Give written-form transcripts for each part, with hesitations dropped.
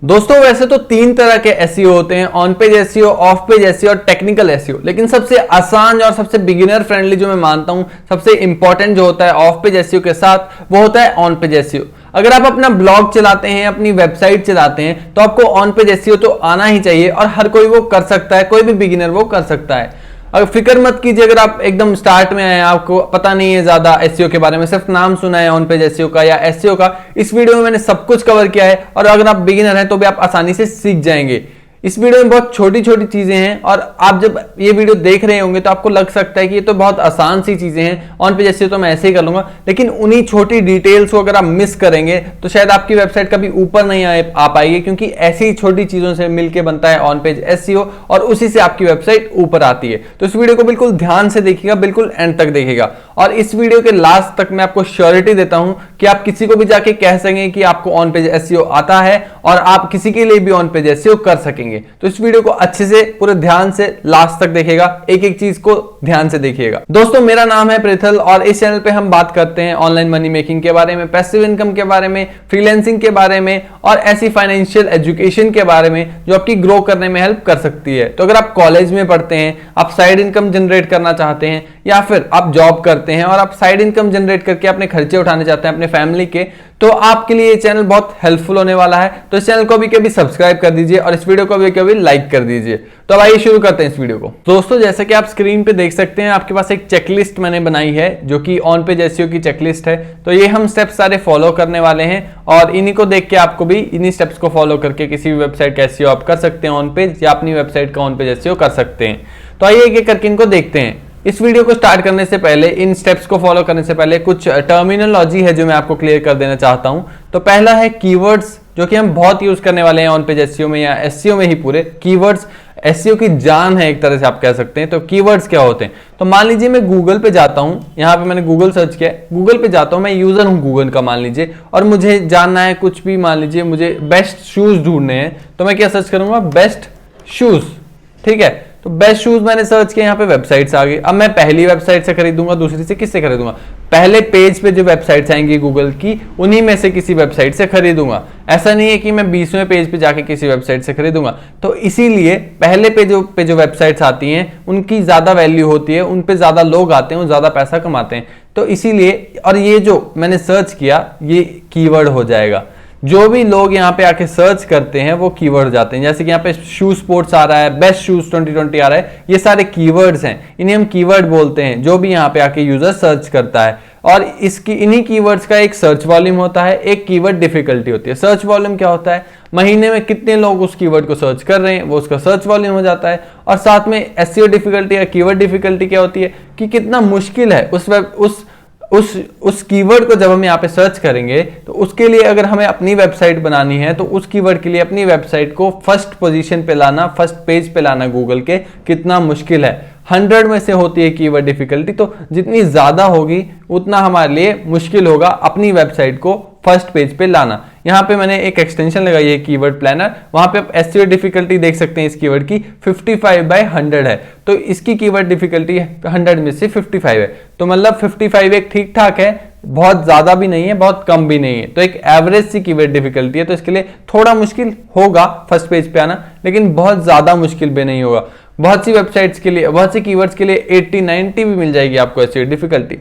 दोस्तों वैसे तो तीन तरह के एसईओ होते हैं, on page SEO, of page SEO और टेक्निकल एसईओ। लेकिन सबसे आसान और सबसे बिगिनर फ्रेंडली जो मैं मानता हूं, सबसे इंपॉर्टेंट जो होता है ऑफ पेज एसईओ के साथ, वो होता है ऑन पेज एसईओ। अगर आप अपना ब्लॉग चलाते हैं, अपनी वेबसाइट चलाते हैं, तो आपको ऑन पेज एसईओ तो आना ही चाहिए और हर कोई वो कर सकता है, कोई भी बिगिनर वो कर सकता है। अगर फिक्र मत कीजिए, अगर आप एकदम स्टार्ट में आए, आपको पता नहीं है ज्यादा एसईओ के बारे में, सिर्फ नाम सुना है ऑन पेज एसईओ का या एसईओ का, इस वीडियो में मैंने सब कुछ कवर किया है और अगर आप बिगिनर हैं तो भी आप आसानी से सीख जाएंगे। इस वीडियो में बहुत छोटी छोटी चीजें हैं और आप जब ये वीडियो देख रहे होंगे तो आपको लग सकता है कि ये तो बहुत आसान सी चीजें हैं, ऑन पेज एसईओ तो मैं ऐसे ही कर लूंगा। लेकिन उन्हीं छोटी डिटेल्स को अगर आप मिस करेंगे तो शायद आपकी वेबसाइट कभी ऊपर नहीं आ पाएगी, क्योंकि ऐसी छोटी चीजों से मिलकर बनता है ऑन पेज एसईओ और उसी से आपकी वेबसाइट ऊपर आती है। तो इस वीडियो को बिल्कुल ध्यान से देखिएगा, बिल्कुल एंड तक देखिएगा और इस वीडियो के लास्ट तक मैं आपको श्योरिटी देता हूं कि आप किसी को भी जाके कह सकेंगे कि आपको ऑन पेज एसईओ आता है और आप किसी के लिए भी ऑन पेज एसईओ कर सकेंगे। तो इस वीडियो को अच्छे से पूरे ध्यान से लास्ट तक देखिएगा, एक एक चीज को ध्यान से देखिएगा। दोस्तों मेरा नाम है पृथल और इस चैनल पे हम बात करते हैं ऑनलाइन मनी मेकिंग के बारे में, पैसिव इनकम के बारे में, फ्रीलांसिंग के बारे में और ऐसी फाइनेंशियल एजुकेशन के बारे में जो आपकी ग्रो करने में हेल्प कर सकती है। तो अगर आप कॉलेज में पढ़ते हैं, आप साइड इनकम जनरेट करना चाहते हैं या फिर आप जॉब करते हैं और आप साइड इनकम जनरेट करके अपने खर्चे उठाने चाहते हैं अपने फैमिली के, तो आपके लिए ये चैनल बहुत हेल्पफुल होने वाला है। तो इस चैनल को भी कभी सब्सक्राइब कर दीजिए और इस वीडियो को भी कभी लाइक कर दीजिए। तो अब आइए शुरू करते हैं इस वीडियो को। दोस्तों जैसा कि आप स्क्रीन पे देख सकते हैं, आपके पास एक चेकलिस्ट मैंने बनाई है जो कि ऑन पेज एसईओ की चेकलिस्ट है। तो ये हम स्टेप्स सारे फॉलो करने वाले हैं और इन्हीं को देख के आपको भी इन्हीं स्टेप्स को फॉलो करके किसी भी वेबसाइट का एसईओ आप कर सकते हैं ऑन पेज, या अपनी वेबसाइट का ऑन पेज एसईओ कर सकते हैं। तो आइए एक एक करके इनको देखते हैं। इस वीडियो को स्टार्ट करने से पहले, इन स्टेप्स को फॉलो करने से पहले कुछ टर्मिनोलॉजी है जो मैं आपको क्लियर कर देना चाहता हूं। तो पहला है कीवर्ड्स, जो कि हम बहुत यूज करने वाले हैं ऑन पेज एसईओ में या एसईओ में ही पूरे। कीवर्ड्स एसईओ की जान है एक तरह से आप कह सकते हैं। तो कीवर्ड्स क्या होते हैं? तो मान लीजिए मैं गूगल पे जाता हूं, यहाँ पे मैंने गूगल सर्च किया, गूगल पे जाता हूं, मैं यूजर हूं गूगल का मान लीजिए, और मुझे जानना है कुछ भी, मान लीजिए मुझे बेस्ट शूज ढूंढने हैं, तो मैं क्या सर्च करूंगा? Best shoes. ठीक है, तो बेस्ट शूज मैंने सर्च किया, यहाँ पे वेबसाइट्स आ गई। अब मैं पहली वेबसाइट से खरीदूंगा, दूसरी से किससे खरीदूंगा? पहले पेज पे जो वेबसाइट्स आएंगी गूगल की, उन्हीं में से किसी वेबसाइट से खरीदूंगा। ऐसा नहीं है कि मैं 20वें पेज पे जाके किसी वेबसाइट से खरीदूंगा। तो इसीलिए पहले पे जो वेबसाइट्स आती हैं उनकी ज्यादा वैल्यू होती है, उन पे ज्यादा लोग आते हैं, वो ज्यादा पैसा कमाते हैं। तो इसीलिए, और ये जो मैंने सर्च किया ये कीवर्ड हो जाएगा। जो भी लोग यहाँ पे आके सर्च करते हैं वो कीवर्ड जाते हैं। जैसे कि यहाँ पे शू स्पोर्ट्स आ रहा है, बेस्ट शूज 2020 आ रहा है, ये सारे कीवर्ड्स हैं, इन्हें हम कीवर्ड बोलते हैं जो भी यहाँ पे आके यूजर सर्च करता है। और इसकी इन्हीं कीवर्ड्स का एक सर्च वॉल्यूम होता है, एक कीवर्ड डिफिकल्टी होती है। सर्च वॉल्यूम क्या होता है? महीने में कितने लोग उस कीवर्ड को सर्च कर रहे हैं, वो उसका सर्च वॉल्यूम हो जाता है। और साथ में एसईओ डिफिकल्टी या कीवर्ड डिफिकल्टी क्या होती है कि कितना मुश्किल है उस कीवर्ड को जब हम यहाँ पे सर्च करेंगे, तो उसके लिए अगर हमें अपनी वेबसाइट बनानी है तो उस कीवर्ड के लिए अपनी वेबसाइट को फर्स्ट पोजीशन पे लाना, फर्स्ट पेज पे लाना गूगल के, कितना मुश्किल है। 100 में से होती है कीवर्ड डिफिकल्टी, तो जितनी ज्यादा होगी उतना हमारे लिए मुश्किल होगा अपनी वेबसाइट को फर्स्ट पेज पे लाना। यहाँ पे मैंने एक एक्सटेंशन लगाई है कीवर्ड प्लानर, वहां पे आप एसईओ डिफिकल्टी देख सकते हैं इस कीवर्ड की 55/100 है। तो इसकी कीवर्ड डिफिकल्टी 100 में से 55 है, तो मतलब 55 एक ठीक ठाक है, बहुत ज्यादा भी नहीं है, बहुत कम भी नहीं है। तो एक एवरेज सी कीवर्ड डिफिकल्टी है। तो इसके लिए थोड़ा मुश्किल होगा फर्स्ट पेज पे आना, लेकिन बहुत ज्यादा मुश्किल भी नहीं होगा। बहुत सी वेबसाइट्स के लिए, बहुत सी कीवर्ड्स के लिए 80-90 भी मिल जाएगी आपको एसईओ डिफिकल्टी।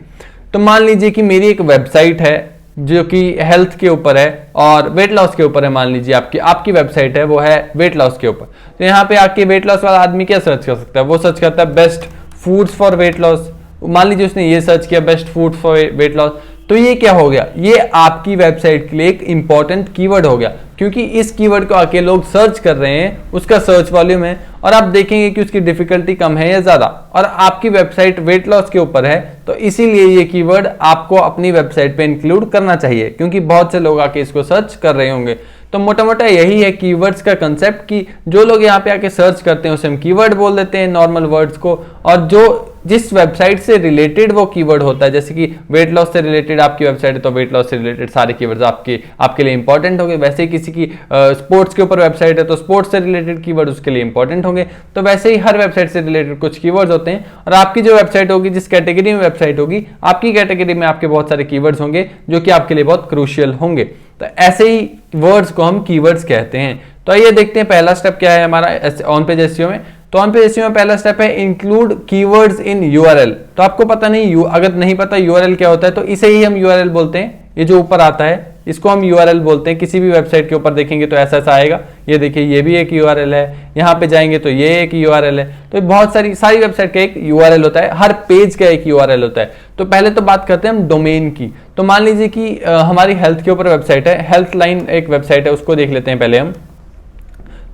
तो मान लीजिए कि मेरी एक वेबसाइट है जो कि हेल्थ के ऊपर है और वेट लॉस के ऊपर है। मान लीजिए आपकी वेबसाइट है, वो है वेट लॉस के ऊपर। तो यहाँ पे आके वेट लॉस वाला आदमी क्या सर्च कर सकता है? वो सर्च करता है best foods for weight loss. मान लीजिए उसने ये सर्च किया best food for weight loss, तो ये क्या हो गया? ये आपकी वेबसाइट के लिए एक इंपॉर्टेंट कीवर्ड हो गया, क्योंकि इस कीवर्ड को आके लोग सर्च कर रहे हैं, उसका सर्च वॉल्यूम है और आप देखेंगे कि उसकी डिफिकल्टी कम है या ज्यादा, और आपकी वेबसाइट वेट लॉस के ऊपर है, तो इसीलिए ये कीवर्ड आपको अपनी वेबसाइट पे इंक्लूड करना चाहिए, क्योंकि बहुत से लोग आके इसको सर्च कर रहे होंगे। तो मोटा मोटा यही है कीवर्ड्स का कंसेप्ट, कि जो लोग यहाँ पे आके सर्च करते हैं उसे हम कीवर्ड बोल देते हैं, नॉर्मल वर्ड्स को, और जो जिस वेबसाइट से रिलेटेड वो कीवर्ड होता है, जैसे कि वेट लॉस से रिलेटेड आपकी वेबसाइट है तो वेट लॉस से रिलेटेड सारे कीवर्ड्स आपके लिए इंपॉर्टेंट होंगे। वैसे ही किसी की स्पोर्ट्स के ऊपर वेबसाइट है तो स्पोर्ट्स से रिलेटेड कीवर्ड उसके लिए इंपॉर्टेंट होंगे। तो वैसे ही हर वेबसाइट से रिलेटेड कुछ कीवर्ड्स होते हैं, और आपकी जो वेबसाइट होगी, जिस कैटेगरी में वेबसाइट होगी, आपकी कैटेगरी में आपके बहुत सारे कीवर्ड्स होंगे जो कि आपके लिए बहुत क्रूशियल होंगे। तो ऐसे ही वर्ड्स को हम कीवर्ड्स कहते हैं। तो आइए देखते हैं पहला स्टेप क्या है हमारा ऑन पेज एसईओ में। तो ऑन पेज एसईओ में पहला स्टेप है इंक्लूड कीवर्ड्स इन यूआरएल। तो आपको पता नहीं, अगर नहीं पता यूआरएल क्या होता है तो इसे ही हम यूआरएल बोलते हैं। ये जो ऊपर आता है इसको हम यूआरएल बोलते हैं। किसी भी वेबसाइट के ऊपर देखेंगे तो ऐसा आएगा, ये देखिए ये भी एक यूआरएल है, यहाँ पे जाएंगे तो ये एक यूआरएल है। तो बहुत सारी वेबसाइट का एक यूआरएल होता है, हर पेज का एक यूआरएल होता है। तो पहले तो बात करते हैं हम डोमेन की। तो मान लीजिए कि हमारी हेल्थ के ऊपर वेबसाइट है, हेल्थ लाइन एक वेबसाइट है, उसको देख लेते हैं पहले हम।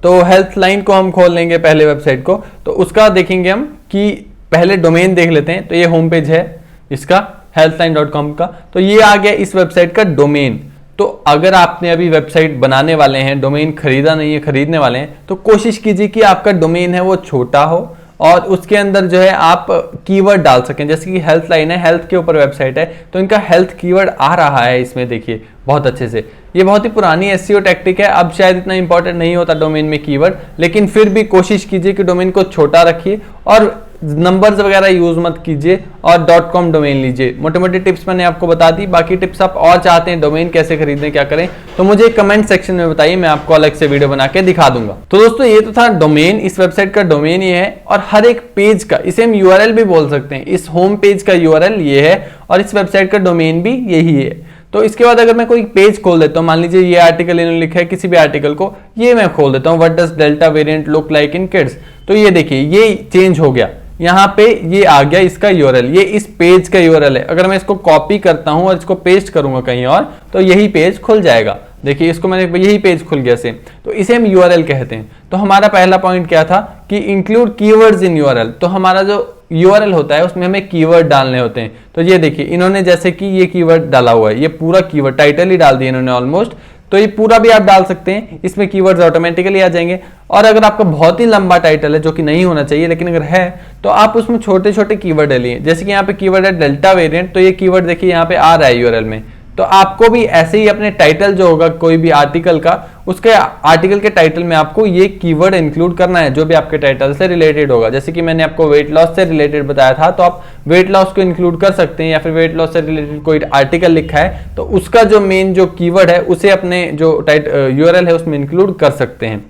तो हेल्थ लाइन को हम खोल लेंगे पहले वेबसाइट को, तो उसका देखेंगे हम कि पहले डोमेन देख लेते हैं। तो ये होम पेज है इसका healthline.com का, तो ये आ गया इस वेबसाइट का डोमेन। तो अगर आपने अभी वेबसाइट बनाने वाले हैं, डोमेन खरीदा नहीं है, खरीदने वाले हैं, तो कोशिश कीजिए कि आपका डोमेन है वो छोटा हो और उसके अंदर जो है आप कीवर्ड डाल सकें। जैसे कि हेल्थ लाइन है, हेल्थ के ऊपर वेबसाइट है, तो इनका हेल्थ कीवर्ड आ रहा है इसमें, देखिए बहुत अच्छे से। ये बहुत ही पुरानी एसईओ टैक्टिक है, अब शायद इतना इंपॉर्टेंट नहीं होता डोमेन में कीवर्ड, लेकिन फिर भी कोशिश कीजिए कि डोमेन को छोटा रखिए और नंबर्स वगैरह यूज मत कीजिए और .com डोमेन लीजिए। मोटे मोटे टिप्स मैंने आपको बता दी, बाकी टिप्स आप और चाहते हैं डोमेन कैसे खरीदें, क्या करें, तो मुझे कमेंट सेक्शन में बताइए, मैं आपको अलग से वीडियो बना के दिखा दूंगा। तो दोस्तों ये तो था डोमेन, इस वेबसाइट का डोमेन ये है, और हर एक पेज का, इसे हम यूआरएल भी बोल सकते हैं। इस होम पेज का यूआरएल ये है और इस वेबसाइट का डोमेन भी यही है। तो इसके बाद अगर मैं कोई पेज खोल देता हूं, मान लीजिए ये आर्टिकल इन्होंने लिखा है, किसी भी आर्टिकल को ये मैं खोल देता हूं, what does delta variant look like in kids. तो ये देखिए ये चेंज हो गया, यहाँ पे ये आ गया इसका यूआरएल, ये इस पेज का यूआरएल है। अगर मैं इसको कॉपी करता हूं और इसको पेस्ट करूंगा कहीं और, तो यही पेज खुल जाएगा। देखिए इसको मैंने, यही पेज खुल गया से, तो इसे हम यूआरएल कहते हैं। तो हमारा पहला पॉइंट क्या था कि इंक्लूड कीवर्ड्स इन यूआरएल। तो हमारा जो यूआरएल होता है उसमें हमें कीवर्ड डालने होते हैं। तो ये देखिए इन्होंने जैसे कि ये कीवर्ड डाला हुआ है, ये पूरा कीवर्ड टाइटल ही डाल दिया इन्होंने ऑलमोस्ट, तो ये पूरा भी आप डाल सकते हैं, इसमें कीवर्ड्स ऑटोमेटिकली आ जाएंगे। और अगर आपका बहुत ही लंबा टाइटल है, जो कि नहीं होना चाहिए लेकिन अगर है, तो आप उसमें छोटे छोटे कीवर्ड डालिए। जैसे कि यहाँ पे कीवर्ड है डेल्टा वेरिएंट, तो ये कीवर्ड देखिए यहाँ पे आ रहा है यूआरएल में। तो आपको भी ऐसे ही अपने टाइटल जो होगा कोई भी आर्टिकल का, उसके आर्टिकल के टाइटल में आपको ये कीवर्ड इंक्लूड करना है जो भी आपके टाइटल से रिलेटेड होगा। जैसे कि मैंने आपको वेट लॉस से रिलेटेड बताया था, तो आप वेट लॉस को इंक्लूड कर सकते हैं, या फिर वेट लॉस से रिलेटेड कोई आर्टिकल लिखा है तो उसका जो मेन जो कीवर्ड है उसे अपने जो यूआरएल है उसमें इंक्लूड कर सकते हैं।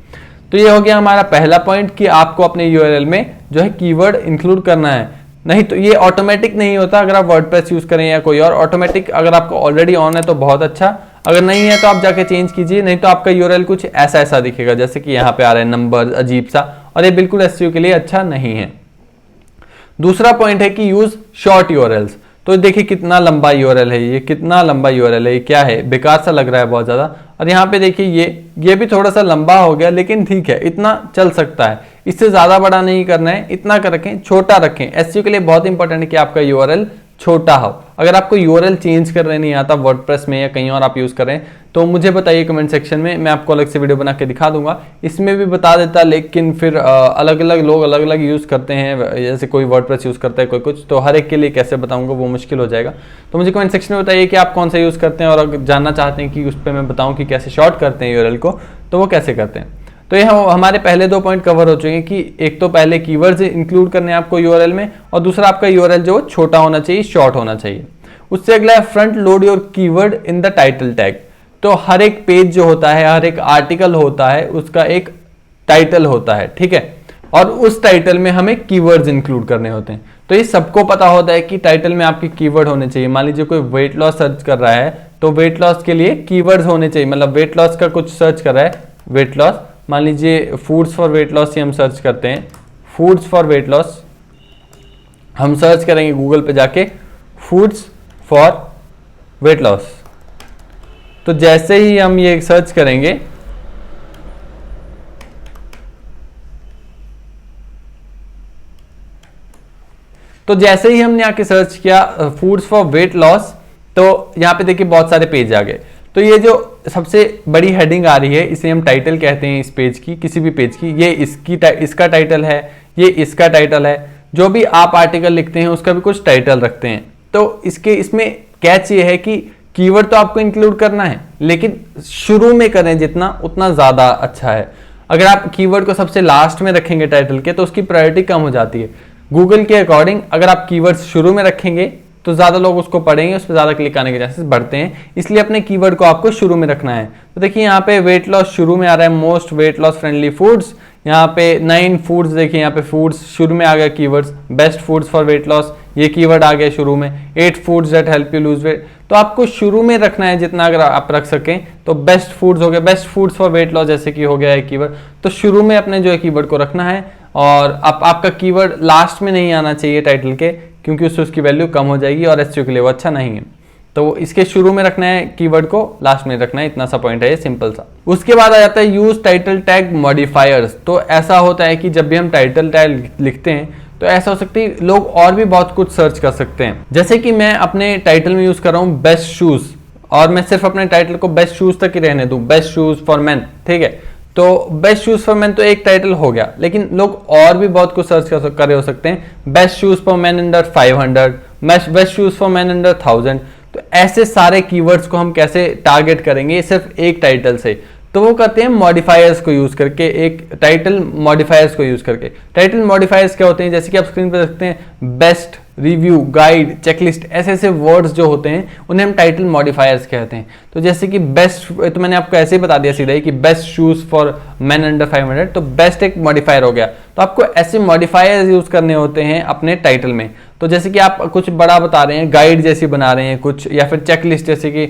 तो ये हो गया हमारा पहला पॉइंट कि आपको अपने यूआरएल में जो है कीवर्ड इंक्लूड करना है। नहीं तो ये ऑटोमेटिक नहीं होता, अगर आप वर्डप्रेस यूज करें या कोई और ऑटोमेटिक, अगर आपको ऑलरेडी ऑन है तो बहुत अच्छा, अगर नहीं है तो आप जाके चेंज कीजिए, नहीं तो आपका यूआरएल कुछ ऐसा दिखेगा जैसे कि यहाँ पे आ रहा है नंबर अजीब सा, और ये बिल्कुल एसईओ के लिए अच्छा नहीं है। दूसरा पॉइंट है कि यूज शॉर्ट यूआरएल्स। तो देखिए कितना लंबा यूआरएल है, ये कितना लंबा यूआरएल है, ये क्या है, बेकार सा लग रहा है बहुत ज्यादा। और यहाँ पे देखिए ये भी थोड़ा सा लंबा हो गया, लेकिन ठीक है इतना चल सकता है, इससे ज्यादा बड़ा नहीं करना है, इतना कर रखें, छोटा रखें। एसईओ के लिए बहुत इंपॉर्टेंट है कि आपका यूआरएल छोटा हो। अगर आपको यूआरएल चेंज करने नहीं आता वर्डप्रेस में या कहीं और आप यूज कर रहे हैं तो मुझे बताइए कमेंट सेक्शन में, मैं आपको अलग से वीडियो बना के दिखा दूंगा। इसमें भी बता देता, लेकिन फिर अलग अलग लोग अलग अलग यूज करते हैं, जैसे कोई वर्डप्रेस यूज करता है कोई कुछ, तो हर एक के लिए कैसे बताऊंगा वो मुश्किल हो जाएगा। तो मुझे कमेंट सेक्शन में बताइए कि आप कौन सा यूज करते हैं, और अगर जानना चाहते हैं कि उस पर मैं बताऊं कि कैसे शॉर्ट करते हैं यूआरएल को, तो वो कैसे करते हैं। तो ये हमारे पहले 2 पॉइंट कवर हो चुके हैं कि एक तो पहले कीवर्ड्स इंक्लूड करने हैं आपको यूआरएल में, और दूसरा आपका यूआरएल जो छोटा होना चाहिए, शॉर्ट होना चाहिए। उससे अगला है front load your keyword in the title tag. तो हर एक पेज जो होता है, हर एक आर्टिकल होता है, उसका एक टाइटल होता है, ठीक है, और उस टाइटल में हमें कीवर्ड्स इंक्लूड करने होते हैं। तो ये सबको पता होता है कि टाइटल में आपके कीवर्ड होने चाहिए। मान लीजिए कोई वेट लॉस सर्च कर रहा है तो वेट लॉस के लिए कीवर्ड्स होने चाहिए, मतलब वेट लॉस का कुछ सर्च कर रहा है, वेट लॉस, मान लीजिए फूड्स फॉर वेट लॉस ही हम सर्च करते हैं, फूड्स फॉर वेट लॉस हम सर्च करेंगे गूगल पे जाके, फूड्स फॉर वेट लॉस। तो जैसे ही हम ये सर्च करेंगे तो जैसे ही हमने आके सर्च किया फूड्स फॉर वेट लॉस, तो यहां पे देखिए बहुत सारे पेज आ गए। तो ये जो सबसे बड़ी हेडिंग आ रही है इसे हम टाइटल कहते हैं, इस पेज की, किसी भी पेज की, ये इसका टाइटल है, ये इसका टाइटल है। जो भी आप आर्टिकल लिखते हैं उसका भी कुछ टाइटल रखते हैं। तो इसमें कैच ये है कि कीवर्ड तो आपको इंक्लूड करना है, लेकिन शुरू में करें जितना उतना ज्यादा अच्छा है। अगर आप कीवर्ड को सबसे लास्ट में रखेंगे टाइटल के तो उसकी प्रायोरिटी कम हो जाती है। गूगल के अकॉर्डिंग अगर आप कीवर्ड्स शुरू में रखेंगे तो ज्यादा लोग उसको पढ़ेंगे, उस पर ज्यादा क्लिक आने के चांसेस बढ़ते हैं, इसलिए अपने कीवर्ड को आपको शुरू में रखना है। तो देखिए यहाँ पे वेट लॉस शुरू में आ रहा है, most weight loss friendly foods, यहाँ पे 9 फूड्स, देखिए यहाँ पे फूड्स शुरू में आ गया keywords, best foods for weight loss ये कीवर्ड आ गया शुरू में, 8 foods that help you lose weight. तो आपको शुरू में रखना है जितना अगर आप रख सकें। तो बेस्ट फूड्स हो गया, best foods for weight loss जैसे कि हो गया है कीवर्ड, तो शुरू में अपने जो है कीवर्ड को रखना है, और आपका कीवर्ड लास्ट में नहीं आना चाहिए टाइटल के, क्योंकि उससे उसकी वैल्यू कम हो जाएगी और एसईओ के लिए वो अच्छा नहीं है। तो इसके शुरू में रखना है कीवर्ड को, लास्ट में रखना है, इतना सा पॉइंट है ये, सिंपल सा। उसके बाद आ जाता है यूज टाइटल टैग मॉडिफायर्स। तो ऐसा होता है कि जब भी हम टाइटल टैग लिखते हैं तो ऐसा हो सकता है लोग और भी बहुत कुछ सर्च कर सकते हैं। जैसे कि मैं अपने टाइटल में यूज कर रहा हूँ बेस्ट शूज, और मैं सिर्फ अपने टाइटल को बेस्ट शूज तक ही रहने दूं, बेस्ट शूज फॉर मैन, ठीक है। तो बेस्ट शूज फॉर मैन तो एक टाइटल हो गया, लेकिन लोग और भी बहुत कुछ सर्च कर रहे हो सकते हैं, best shoes for man under 500, best shoes for man under 1000। तो ऐसे सारे कीवर्ड्स को हम कैसे टारगेट करेंगे सिर्फ एक टाइटल से? तो वो करते हैं मॉडिफायर्स को यूज करके, एक टाइटल मॉडिफायर्स को यूज करके। टाइटल मॉडिफायर्स क्या होते हैं? जैसे कि आप स्क्रीन पर देखते हैं, बेस्ट, रिव्यू, गाइड, चेकलिस्ट, ऐसे ऐसे वर्ड्स जो होते हैं उन्हें हम टाइटल मॉडिफायर्स कहते हैं। तो जैसे कि बेस्ट, तो मैंने आपको ऐसे ही बता दिया सीधा ही कि best shoes for man under 500, तो बेस्ट एक मॉडिफायर हो गया। तो आपको ऐसे मॉडिफायर्स यूज करने होते हैं अपने टाइटल में। तो जैसे कि आप कुछ बड़ा बता रहे हैं, गाइड जैसी बना रहे हैं कुछ, या फिर चेकलिस्ट, जैसे कि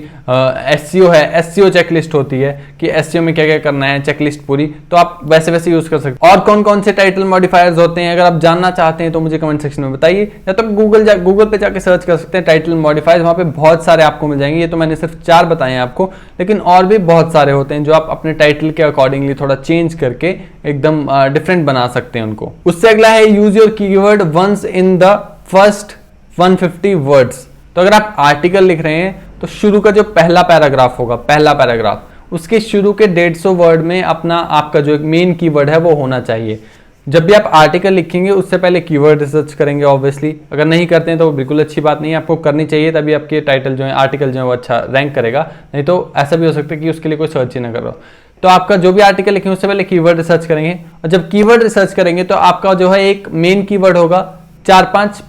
एसईओ है, एसईओ चेकलिस्ट होती है कि एसईओ में क्या क्या करना है, चेकलिस्ट पूरी, तो आप वैसे वैसे यूज कर सकते हैं। और कौन कौन से टाइटल मॉडिफायर्स होते हैं अगर आप जानना चाहते हैं तो मुझे कमेंट सेक्शन में बताइए, या तो गूगल पे जाके सर्च कर सकते हैं टाइटल मॉडिफायर्स, वहां पे बहुत सारे आपको मिल जाएंगे। ये तो मैंने सिर्फ 4 बताए हैं आपको, लेकिन और भी बहुत सारे होते हैं जो आप अपने टाइटल के अकॉर्डिंगली थोड़ा चेंज करके एकदम डिफरेंट बना सकते हैं उनको। उससे अगला है use your keyword once in the first 150 words. तो अगर आप आर्टिकल लिख रहे हैं तो शुरू का जो पहला पैराग्राफ होगा, पहला पैराग्राफ, उसके शुरू के 150 वर्ड में अपना आपका जो मेन कीवर्ड है वो होना चाहिए। जब भी आप आर्टिकल लिखेंगे उससे पहले कीवर्ड रिसर्च करेंगे ऑब्वियसली, अगर नहीं करते हैं तो वो बिल्कुल अच्छी बात नहीं है, आपको करनी चाहिए, तभी आपके टाइटल जो है, आर्टिकल जो है वो अच्छा रैंक करेगा। नहीं तो ऐसा भी हो सकता है कि उसके लिए कोई सर्च ही ना कर रहा हो। तो आपका जो भी आर्टिकल लिखेंगे उससे पहले कीवर्ड रिसर्च करेंगे, और जब कीवर्ड रिसर्च करेंगे तो आपका जो है एक मेन कीवर्ड होगा, 4-5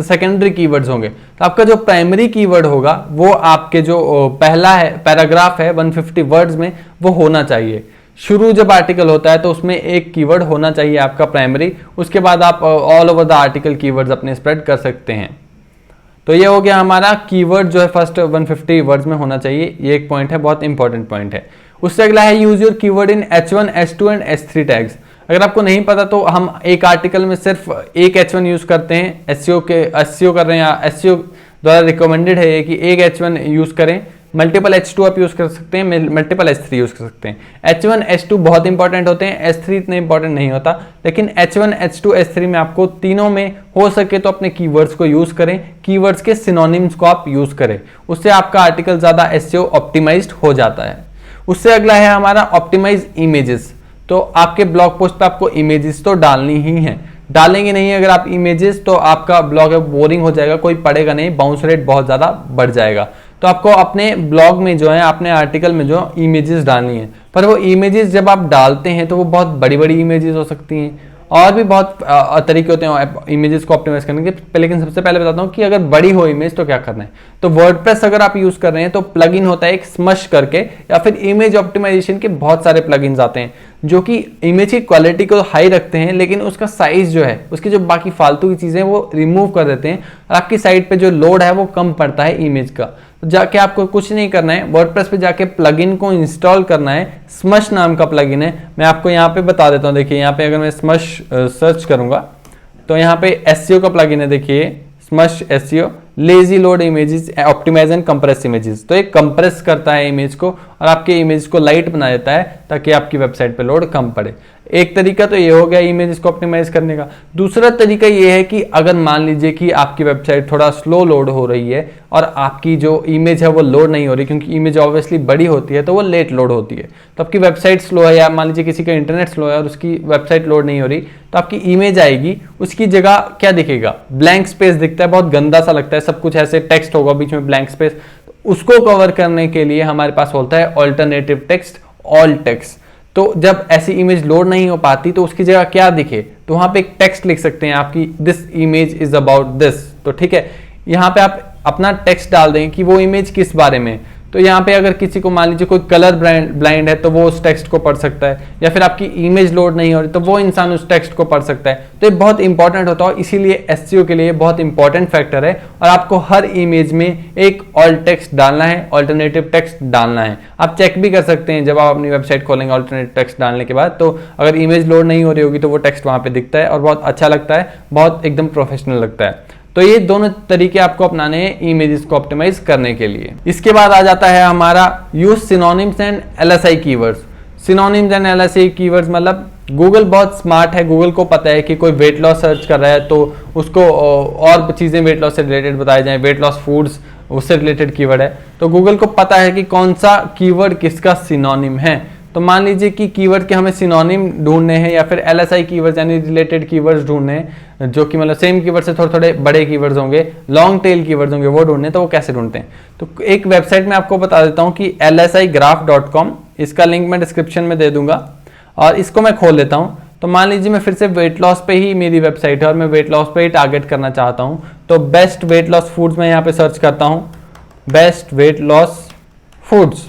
सेकेंडरी कीवर्ड्स होंगे। तो आपका जो प्राइमरी कीवर्ड होगा वो आपके जो पहला है पैराग्राफ है 150 वर्ड्स में, वो होना चाहिए। शुरू जब आर्टिकल होता है तो उसमें एक कीवर्ड होना चाहिए आपका प्राइमरी, उसके बाद आप all over the article keywords अपने स्प्रेड कर सकते हैं। तो ये हो गया हमारा कीवर्ड जो है फर्स्ट 150 वर्ड्स में होना चाहिए, ये एक पॉइंट है, बहुत इंपॉर्टेंट पॉइंट है। उससे अगला है use your keyword in H1, H2 and H3 tags. अगर आपको नहीं पता तो हम एक आर्टिकल में सिर्फ एक H1 यूज करते हैं, एसईओ कर रहे हैं, या एसईओ द्वारा रिकमेंडेड है कि एक H1 यूज करें, मल्टीपल H2 आप यूज कर सकते हैं, मल्टीपल H3 यूज कर सकते हैं। H1, H2 बहुत इंपॉर्टेंट होते हैं, H3 इतने इंपॉर्टेंट नहीं होता, लेकिन H1, H2, H3 में आपको तीनों में हो सके तो अपने कीवर्ड्स को यूज करें, कीवर्ड्स के सिनोनिम्स को आप यूज करें, उससे आपका आर्टिकल ज्यादा एसईओ ऑप्टिमाइज्ड हो जाता है। उससे अगला है हमारा ऑप्टिमाइज इमेजेस। तो आपके ब्लॉग पोस्ट पे आपको इमेजेस तो डालनी ही है, डालेंगे नहीं अगर आप इमेजेस तो आपका ब्लॉग बोरिंग हो जाएगा, कोई पढ़ेगा नहीं, बाउंस रेट बहुत ज्यादा बढ़ जाएगा। तो आपको अपने ब्लॉग में जो है, अपने आर्टिकल में जो इमेजेस डालनी है, पर वो इमेजेस जब आप डालते हैं तो वो बहुत बड़ी बड़ी इमेजेस हो सकती हैं, और भी बहुत तरीके होते हैं इमेजेस को ऑप्टिमाइज करने के। लेकिन सबसे पहले बताता हूँ कि अगर बड़ी हो इमेज तो क्या करना है। तो वर्डप्रेस अगर आप यूज कर रहे हैं तो प्लगइन होता है एक स्मश करके, या फिर इमेज ऑप्टिमाइजेशन के बहुत सारे प्लगइन्स आते हैं जो कि इमेज की क्वालिटी को हाई रखते हैं, लेकिन उसका साइज जो है, उसकी जो बाकी फालतू की चीजें वो रिमूव कर देते हैं, और आपकी साइट पे जो लोड है वो कम पड़ता है इमेज का। तो जाके आपको कुछ नहीं करना है, वर्डप्रेस पे जाके प्लगइन को इंस्टॉल करना है, स्मश नाम का प्लगइन है, मैं आपको यहाँ पे बता देता हूँ। देखिए यहाँ पे अगर मैं स्मश सर्च करूंगा तो यहाँ पे एसईओ का प्लगइन है, देखिए smush SEO lazy load images optimise and compress images. तो ये कंप्रेस करता है इमेज को और आपके इमेज को लाइट बना देता है ताकि आपकी वेबसाइट पे लोड कम पड़े। एक तरीका तो ये हो गया इमेजेस को ऑप्टिमाइज करने का। दूसरा तरीका ये है कि अगर मान लीजिए कि आपकी वेबसाइट थोड़ा स्लो लोड हो रही है और आपकी जो इमेज है वो लोड नहीं हो रही, क्योंकि इमेज ऑब्वियसली बड़ी होती है तो वो लेट लोड होती है, तो आपकी वेबसाइट स्लो है, या मान लीजिए किसी का इंटरनेट स्लो है और उसकी वेबसाइट लोड नहीं हो रही, तो आपकी इमेज आएगी, उसकी जगह क्या दिखेगा, ब्लैंक स्पेस दिखता है, बहुत गंदा सा लगता है, सब कुछ ऐसे टेक्स्ट होगा बीच में ब्लैंक स्पेस। उसको कवर करने के लिए हमारे पास होता है ऑल्टरनेटिव टेक्स्ट, ऑल्ट टेक्स्ट। तो जब ऐसी इमेज लोड नहीं हो पाती तो उसकी जगह क्या दिखे, तो वहां पे एक टेक्स्ट लिख सकते हैं आपकी, this image is about this. तो ठीक है, यहाँ पे आप अपना टेक्स्ट डाल दें कि वो इमेज किस बारे में। तो यहाँ पे अगर किसी को मान लीजिए कोई कलर ब्लाइंड है तो वो उस टेक्स्ट को पढ़ सकता है, या फिर आपकी इमेज लोड नहीं हो रही तो वो इंसान उस टेक्स्ट को पढ़ सकता है। तो ये बहुत इंपॉर्टेंट होता है, इसीलिए एसईओ के लिए बहुत इंपॉर्टेंट फैक्टर है। और आपको हर इमेज में एक ऑल्ट टेक्स्ट डालना है, ऑल्टरनेटिव टेक्स्ट डालना है। आप चेक भी कर सकते हैं जब आप अपनी वेबसाइट खोलेंगे ऑल्टरनेटिव टेक्स्ट डालने के बाद, तो अगर इमेज लोड नहीं हो रही होगी तो वो टेक्स्ट वहां पे दिखता है और बहुत अच्छा लगता है, बहुत एकदम प्रोफेशनल लगता है। तो ये दोनों तरीके आपको अपनाने हैं इमेजेस को ऑप्टिमाइज करने के लिए। इसके बाद आ जाता है हमारा use synonyms and LSI keywords. Synonyms and LSI keywords मतलब गूगल बहुत स्मार्ट है, गूगल को पता है कि कोई वेट लॉस सर्च कर रहा है तो उसको और चीज़ें वेट लॉस से रिलेटेड बताई जाएं, वेट लॉस फूड्स उससे रिलेटेड कीवर्ड है, तो गूगल को पता है कि कौन सा कीवर्ड किसका सिनोनिम है। तो मान लीजिए कि कीवर्ड के हमें सिनोनिम ढूंढने हैं या फिर एलएसआई कीवर्ड्स यानी रिलेटेड कीवर्ड्स ढूंढने हैं, जो कि मतलब सेम कीवर्ड से थोड़े थोड़े बड़े कीवर्ड्स होंगे, लॉन्ग टेल कीवर्ड्स होंगे, वो ढूंढने, तो वो कैसे ढूंढते हैं। तो एक वेबसाइट में आपको बता देता हूँ कि lsigraph.com, इसका लिंक मैं डिस्क्रिप्शन में दे दूंगा और इसको मैं खोल लेता हूँ। तो मान लीजिए मैं फिर से वेट लॉस पे ही मेरी वेबसाइट है और मैं वेट लॉस पे ही टारगेट करना चाहता हूँ, तो बेस्ट वेट लॉस फूड्स मैं यहाँ पे सर्च करता हूँ, बेस्ट वेट लॉस फूड्स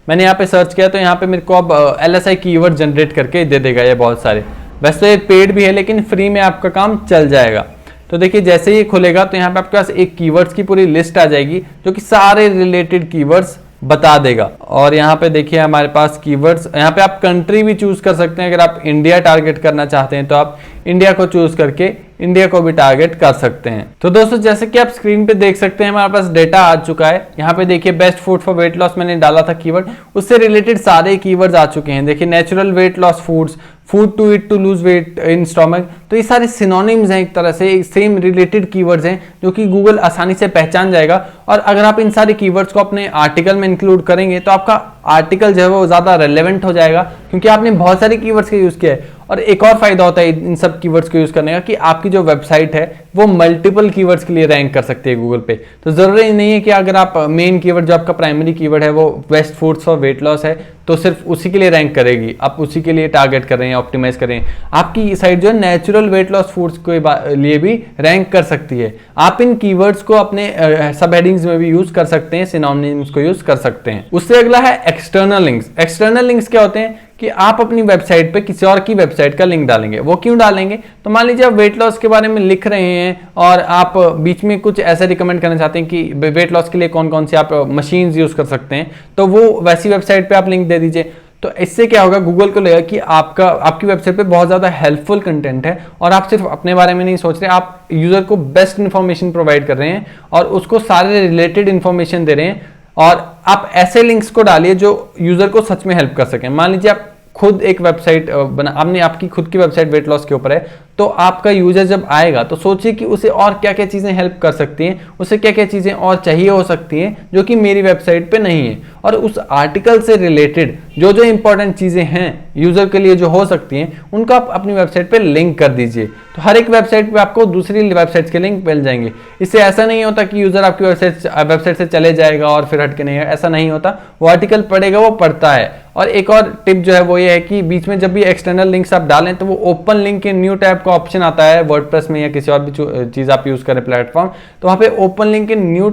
मैंने यहाँ पे सर्च किया, तो यहाँ पे मेरे को अब एलएसआई कीवर्ड जनरेट करके दे देगा ये बहुत सारे। वैसे तो ये पेड भी है लेकिन फ्री में आपका काम चल जाएगा। तो देखिए जैसे ही खुलेगा तो यहाँ पे आपके पास एक कीवर्ड्स की पूरी लिस्ट आ जाएगी जो कि सारे रिलेटेड कीवर्ड्स बता देगा। और यहाँ पे देखिए हमारे पास कीवर्ड्स, यहाँ पे आप कंट्री भी चूज कर सकते हैं। अगर आप इंडिया टारगेट करना चाहते हैं तो आप इंडिया को चूज करके इंडिया को भी टारगेट कर सकते हैं। तो दोस्तों जैसे कि आप स्क्रीन पे देख सकते हैं हमारे पास डेटा आ चुका है। यहाँ पे देखिए best food for weight loss मैंने डाला था कीवर्ड, उससे रिलेटेड सारे कीवर्ड्स आ चुके हैं। देखिए natural weight loss foods, food to eat to lose weight in stomach, तो ये सारे सिनोनिम्स हैं, एक तरह से सेम रिलेटेड कीवर्ड्स हैं जो कि गूगल आसानी से पहचान जाएगा। और अगर आप इन सारे कीवर्ड्स को अपने आर्टिकल में इंक्लूड करेंगे तो आपका आर्टिकल जो है वो ज्यादा रेलेवेंट हो जाएगा, क्योंकि आपने बहुत सारे कीवर्ड्स का यूज किया है। और एक और फायदा होता है इन सब कीवर्ड्स को यूज करने का कि आपकी जो वेबसाइट है वो मल्टीपल कीवर्ड्स के लिए रैंक कर सकती है गूगल पे। तो जरूरी नहीं है कि अगर आप मेन कीवर्ड जो आपका प्राइमरी कीवर्ड है वो best foods for weight loss है तो सिर्फ उसी के लिए रैंक करेगी, आप उसी के लिए टारगेट कर रहे हैं, ऑप्टिमाइज कर रहे हैं। आपकी साइट जो है नेचुरल वेट लॉस फूड्स के लिए भी रैंक कर सकती है। आप इन कीवर्ड्स को अपने सब हेडिंग्स में भी यूज कर सकते हैं, सिनोनिम्स को यूज कर सकते हैं। उससे अगला है एक्सटर्नल लिंक्स। एक्सटर्नल लिंक्स क्या होते हैं कि आप अपनी वेबसाइट पे किसी और की वेबसाइट का लिंक डालेंगे। वो क्यों डालेंगे, तो मान लीजिए आप वेट लॉस के बारे में लिख रहे हैं और आप बीच में कुछ ऐसे रिकमेंड करना चाहते हैं कि वेट लॉस के लिए कौन कौन सी आप मशीन्स यूज कर सकते हैं, तो वो वैसी वेबसाइट पे आप लिंक दे दीजिए। तो इससे क्या होगा, गूगल को लगेगा कि आपकी वेबसाइट पे बहुत ज्यादा हेल्पफुल कंटेंट है और आप सिर्फ अपने बारे में नहीं सोच रहे, आप यूजर को बेस्ट इंफॉर्मेशन प्रोवाइड कर रहे हैं और उसको सारे रिलेटेड इंफॉर्मेशन दे रहे हैं। और आप ऐसे लिंक्स को डालिए जो यूजर को सच में हेल्प कर सकें। मान लीजिए आप खुद एक वेबसाइट बना, आपने आपकी खुद की वेबसाइट वेट लॉस के ऊपर है, तो आपका यूजर जब आएगा तो सोचिए कि उसे और क्या क्या चीजें हेल्प कर सकती हैं, उसे क्या क्या चीजें और चाहिए हो सकती हैं जो कि मेरी वेबसाइट पे नहीं है। और उस आर्टिकल से रिलेटेड जो जो इंपॉर्टेंट चीजें हैं यूजर के लिए जो हो सकती हैं उनको आप अपनी वेबसाइट पे लिंक कर दीजिए। तो हर एक वेबसाइट पे आपको दूसरी वेबसाइट के लिंक मिल जाएंगे। इससे ऐसा नहीं होता कि यूजर आपकी वेबसाइट से चले जाएगा और फिर हटके नहीं है, ऐसा नहीं होता। वो आर्टिकल पढ़ेगा, वो पढ़ता है। और एक और टिप जो है वो ये है कि बीच में जब भी एक्सटर्नल लिंक्स आप डालें तो वो ओपन लिंक के न्यू टैब का ऑप्शन आता है वर्डप्रेस में या किसी और भी चीज आप यूज करें प्लेटफॉर्म, तो वहां पे ओपन लिंक के न्यू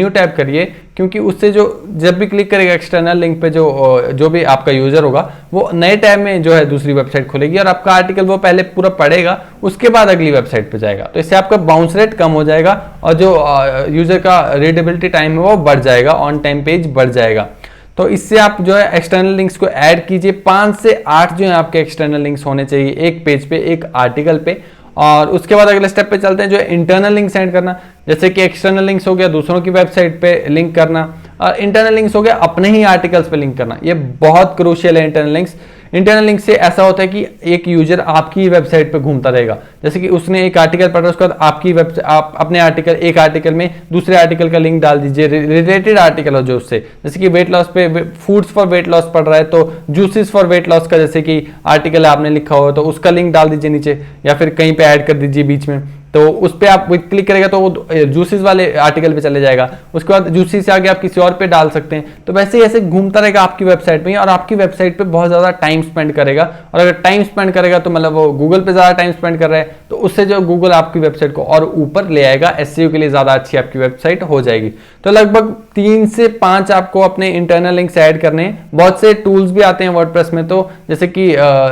टैब करिए, क्योंकि उससे जो जब भी क्लिक करेगा एक्सटर्नल लिंक पे जो भी आपका यूजर होगा वो नए टैब में जो है दूसरी वेबसाइट खुलेगी और आपका आर्टिकल वो पहले पूरा पढ़ेगा, उसके बाद अगली वेबसाइट पे जाएगा। तो इससे आपका बाउंस रेट कम हो जाएगा और जो यूजर का रीडेबिलिटी टाइम है वो बढ़ जाएगा, ऑन टाइम पेज बढ़ जाएगा। तो इससे आप जो है एक्सटर्नल लिंक्स को ऐड कीजिए। 5 से 8 जो है आपके एक्सटर्नल लिंक्स होने चाहिए एक पेज पे, एक आर्टिकल पे। और उसके बाद अगले स्टेप पे चलते हैं जो है इंटरनल लिंक्स ऐड करना। जैसे कि एक्सटर्नल लिंक्स हो गया दूसरों की वेबसाइट पे लिंक करना, और इंटरनल लिंक्स हो गया अपने ही आर्टिकल्स पे लिंक करना, ये बहुत क्रूशियल है इंटरनल लिंक्स। इंटरनल लिंक से ऐसा होता है कि एक यूजर आपकी वेबसाइट पे घूमता रहेगा, जैसे कि उसने एक आर्टिकल पढ़ा, उसके बाद आपकी वेबसाइट, आप अपने आर्टिकल, एक आर्टिकल में दूसरे आर्टिकल का लिंक डाल दीजिए, रिलेटेड आर्टिकल हो जो उससे, जैसे कि वेट लॉस पे फूड्स फॉर वेट लॉस पढ़ रहा है तो जूसेस फॉर वेट लॉस का जैसे कि आर्टिकल आपने लिखा हो तो उसका लिंक डाल दीजिए नीचे, या फिर कहीं पे ऐड कर दीजिए बीच में, तो उस पर आप क्लिक करेगा तो वो जूसेस वाले आर्टिकल पे चले जाएगा, उसके बाद जूसेस से आगे आप किसी और पे डाल सकते हैं। तो वैसे ही ऐसे घूमता रहेगा आपकी वेबसाइट में और आपकी वेबसाइट पे बहुत ज़्यादा टाइम स्पेंड करेगा, और अगर टाइम स्पेंड करेगा तो मतलब वो गूगल पे ज़्यादा टाइम स्पेंड कर रहा है, तो उससे जो गूगल आपकी वेबसाइट को और ऊपर ले आएगा, एसईओ के लिए ज़्यादा अच्छी आपकी वेबसाइट हो जाएगी। तो लगभग 3 से 5 आपको अपने इंटरनल लिंक्स ऐड करने हैं। बहुत से टूल्स भी आते हैं वर्डप्रेस में, तो जैसे कि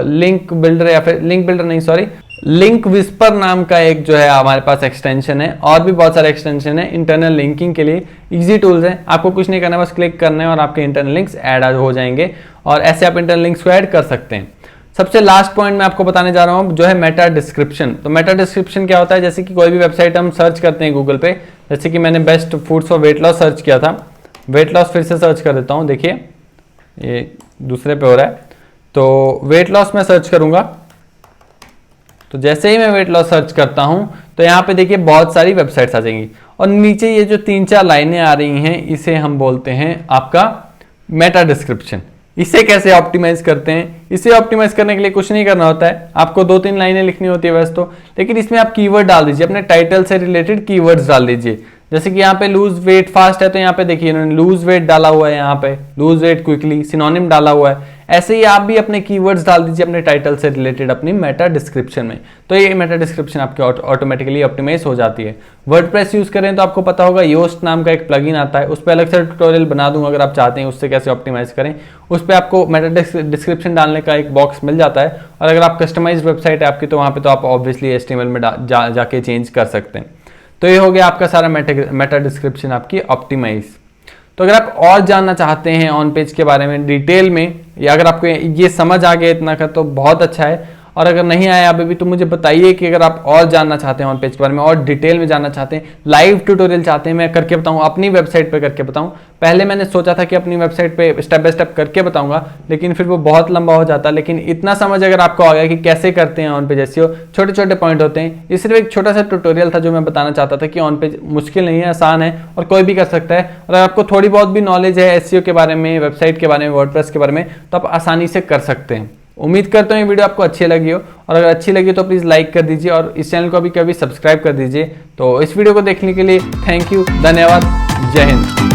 लिंक बिल्डर, या फिर लिंक बिल्डर नहीं सॉरी, लिंक विस्पर नाम का एक जो है हमारे पास एक्सटेंशन है, और भी बहुत सारे एक्सटेंशन है इंटरनल लिंकिंग के लिए, इजी टूल्स हैं। आपको कुछ नहीं करना, बस क्लिक करना है और आपके इंटरनल लिंक्स ऐड हो जाएंगे, और ऐसे आप इंटरनल लिंक्स को ऐड कर सकते हैं। सबसे लास्ट पॉइंट मैं आपको बताने जा रहा हूं जो है मेटा डिस्क्रिप्शन। तो मेटा डिस्क्रिप्शन क्या होता है, जैसे कि कोई भी वेबसाइट हम सर्च करते हैं गूगल पे, जैसे कि मैंने best foods for weight loss search किया था, वेट लॉस फिर से सर्च कर देता हूँ, देखिए ये दूसरे पे हो रहा है, तो वेट लॉस में सर्च करूंगा, तो जैसे ही मैं वेट लॉस सर्च करता हूं तो यहाँ पे देखिए बहुत सारी वेबसाइट्स आ जाएंगी, और नीचे ये जो 3-4 लाइनें आ रही हैं इसे हम बोलते हैं आपका मेटा डिस्क्रिप्शन। इसे कैसे ऑप्टिमाइज करते हैं, इसे ऑप्टिमाइज करने के लिए कुछ नहीं करना होता है, आपको 2-3 लाइनें लिखनी होती है वैसे तो, लेकिन इसमें आप कीवर्ड डाल दीजिए, अपने टाइटल से रिलेटेड कीवर्ड्स डाल दीजिए। जैसे कि यहाँ पे लूज वेट फास्ट है तो यहाँ पे देखिए इन्होंने लूज वेट डाला हुआ है, यहाँ पे लूज वेट क्विकली सिनोनिम डाला हुआ है। ऐसे ही आप भी अपने कीवर्ड्स डाल दीजिए अपने टाइटल से रिलेटेड अपनी मेटा डिस्क्रिप्शन में, तो ये मेटा डिस्क्रिप्शन आपकी ऑटोमेटिकली ऑप्टिमाइज हो जाती है। वर्डप्रेस यूज करें तो आपको पता होगा योस्ट नाम का एक प्लगइन आता है, उस पर अलग से ट्यूटोरियल बना दूंगा अगर आप चाहते हैं उससे कैसे ऑप्टिमाइज करें। उस पर आपको मेटा डिस्क्रिप्शन डालने का एक बॉक्स मिल जाता है, और अगर आप कस्टमाइज वेबसाइट है आपकी तो वहाँ पे तो आप ऑब्वियसली HTML में जाके चेंज कर सकते हैं। तो ये हो गया आपका सारा मेटा डिस्क्रिप्शन आपकी ऑप्टिमाइज। तो अगर आप और जानना चाहते हैं ऑन पेज के बारे में डिटेल में, या अगर आपको ये समझ आ गया इतना का तो बहुत अच्छा है, और अगर नहीं आया अभी भी तो मुझे बताइए कि अगर आप और जानना चाहते हैं ऑन पेज के बारे में, और डिटेल में जानना चाहते हैं, लाइव ट्यूटोरियल चाहते हैं मैं करके बताऊं, अपनी वेबसाइट पे करके बताऊं। पहले मैंने सोचा था कि अपनी वेबसाइट पे स्टेप बाय स्टेप करके बताऊंगा, लेकिन फिर वो बहुत लंबा हो जाता, लेकिन इतना समझ अगर आपको आ गया कि कैसे करते हैं ऑन पेज एसईओ, छोटे छोटे पॉइंट होते हैं, ये सिर्फ एक छोटा सा ट्यूटोरियल था जो मैं बताना चाहता था कि ऑन पेज मुश्किल नहीं है, आसान है और कोई भी कर सकता है। और अगर आपको थोड़ी बहुत भी नॉलेज है एसईओ के बारे में, वेबसाइट के बारे में, वर्डप्रेस के बारे में, तो आप आसानी से कर सकते हैं। उम्मीद करता हूँ ये वीडियो आपको अच्छी लगी हो, और अगर अच्छी लगी तो प्लीज़ लाइक कर दीजिए, और इस चैनल को अभी कभी सब्सक्राइब कर दीजिए। तो इस वीडियो को देखने के लिए थैंक यू, धन्यवाद, जय हिंद।